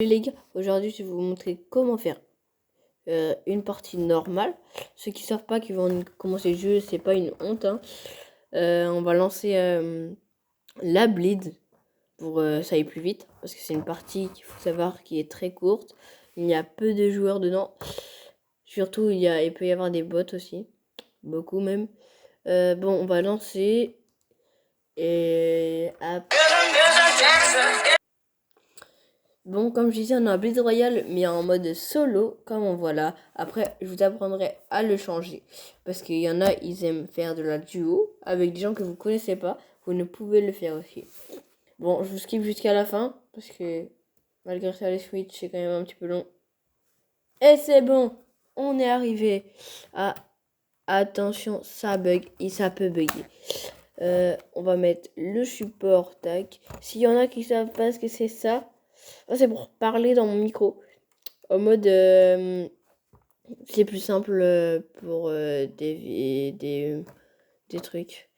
Les gars, aujourd'hui je vais vous montrer comment faire une partie normale. Ceux qui savent pas qui vont commencer le jeu, c'est pas une honte, hein. On va lancer la bleed pour ça aille plus vite, parce que c'est une partie qu'il faut savoir qui est très courte. Il y a peu de joueurs dedans, surtout il peut y avoir des bots aussi, beaucoup même. Bon, on va lancer et après... Bon, comme je disais, on a un Blitz Royale, mais en mode solo, comme on voit là. Après, je vous apprendrai à le changer. Parce qu'il y en a, ils aiment faire de la duo avec des gens que vous connaissez pas. Vous ne pouvez le faire aussi. Bon, je vous skip jusqu'à la fin. Parce que malgré ça, les Switch, c'est quand même un petit peu long. Et c'est bon, on est arrivé à... Attention, ça bug et ça peut bugger. On va mettre le support, tac. S'il y en a qui savent pas ce que c'est ça, c'est pour parler dans mon micro. En mode, c'est plus simple pour des trucs.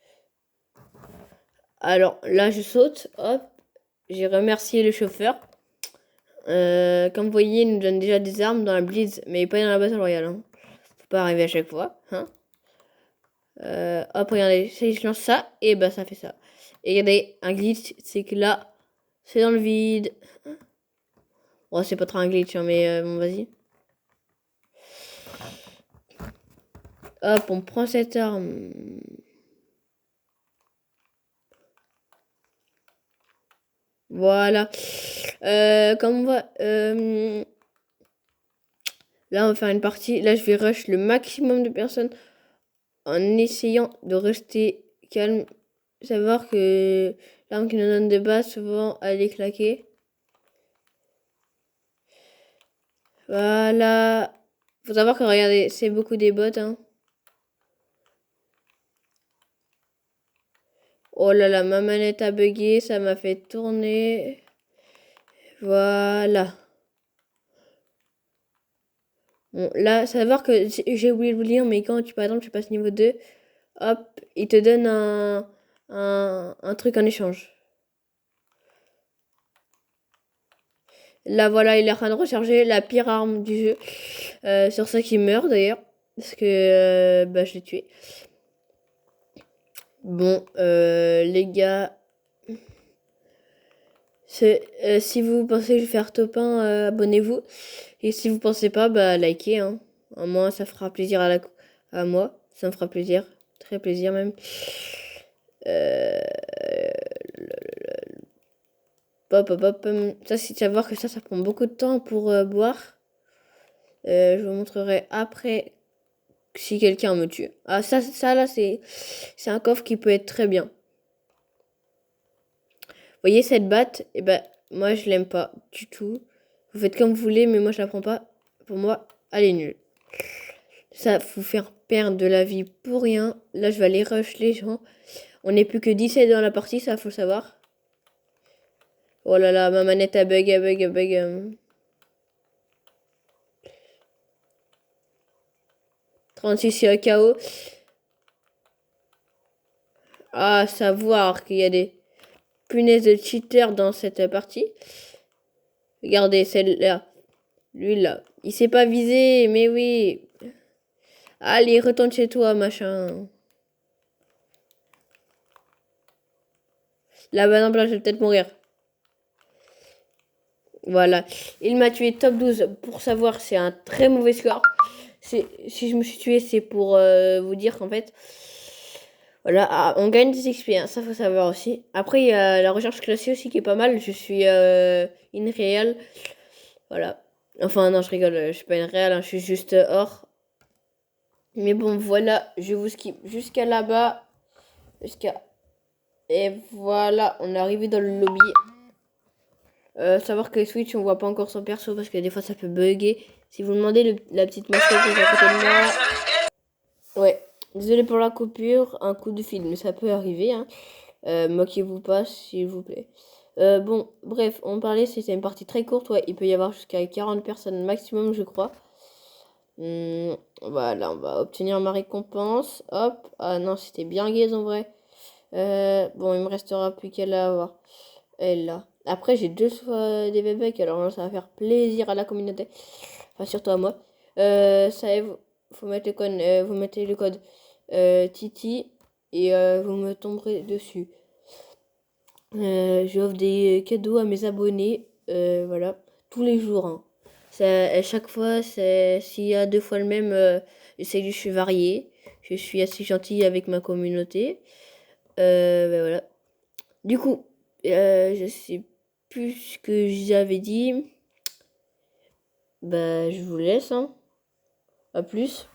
Alors là, je saute. Hop. J'ai remercié le chauffeur. Comme vous voyez, il nous donne déjà des armes dans la Blitz, mais pas dans la Battle Royale. Hein. Faut pas arriver à chaque fois. Hein. Hop, regardez. Si je lance ça, et bah ça fait ça. Et regardez, un glitch, c'est que là, c'est dans le vide. Oh, c'est pas trop un glitch, hein, mais bon, vas-y. Hop, on prend cette arme. Voilà. Comme on voit, là, on va faire une partie. Là, je vais rush le maximum de personnes en essayant de rester calme. Savoir que l'arme qui nous donne de base, souvent, elle est claquée. Voilà. Faut savoir que, regardez, c'est beaucoup des bots, hein. Oh là là, ma manette a bugué, ça m'a fait tourner. Voilà. Bon, là, savoir que j'ai oublié de vous dire, mais quand par exemple, tu passes niveau 2, hop, il te donne un truc en échange. Là, voilà, il est en train de recharger la pire arme du jeu. Sur ça qu'il meurt, d'ailleurs. Parce que, bah, je l'ai tué. Bon, les gars... si vous pensez que je vais faire top 1, abonnez-vous. Et si vous pensez pas, bah, likez, hein. Au moins, ça fera plaisir à moi. Ça me fera plaisir. Très plaisir, même. Hop, hop, hop. Ça, c'est de savoir que ça prend beaucoup de temps pour boire. Je vous montrerai après si quelqu'un me tue. Ah, ça là, c'est un coffre qui peut être très bien. Vous voyez cette batte? Eh ben, moi, je l'aime pas du tout. Vous faites comme vous voulez, mais moi, je la prends pas. Pour moi, elle est nulle. Ça, vous faire perdre de la vie pour rien. Là, je vais aller rush les gens. On n'est plus que 17 dans la partie, ça, faut le savoir. Oh là là, ma manette a bug, a bug, a bug. 36 KO. À savoir qu'il y a des punaises de cheater dans cette partie. Regardez celle-là. Lui là. Il s'est pas visé, mais oui. Allez, retourne chez toi, machin. Là, par exemple, là, je vais peut-être mourir. Voilà. Il m'a tué top 12. Pour savoir, c'est un très mauvais score. Si je me suis tué, c'est pour vous dire qu'en fait... Voilà, on gagne des XP, hein, ça faut savoir aussi. Après, il y a la recherche classée aussi qui est pas mal. Je suis in real. Voilà. Enfin, non, je rigole, je suis pas in real, hein, je suis juste hors. Mais bon, voilà, je vous skip jusqu'à là-bas. Et voilà, on est arrivé dans le lobby. Savoir que Switch, on voit pas encore son perso parce que des fois ça peut bugger. Si vous demandez la petite mascotte qui est à côté de moi. Ouais, désolé pour la coupure, un coup de fil, mais ça peut arriver, hein. Moquez-vous pas, s'il vous plaît. Bon, bref, on parlait, c'était une partie très courte. Ouais, il peut y avoir jusqu'à 40 personnes maximum, je crois. Voilà, on va obtenir ma récompense. Hop. Ah non, c'était bien gaze en vrai. Bon, il me restera plus qu'elle à avoir. Elle là. Après, j'ai 2 fois des bébés, alors là, ça va faire plaisir à la communauté. Enfin, surtout à moi. Ça, y est, faut mettre le code, vous mettez le code Titi et vous me tomberez dessus. J'offre des cadeaux à mes abonnés, voilà, tous les jours, hein. À chaque fois, s'il y a 2 fois le même, j'essaie de je varier. Je suis assez gentille avec ma communauté. Ben voilà. Du coup, je sais plus ce que j'avais dit. Bah, je vous laisse, hein. À plus.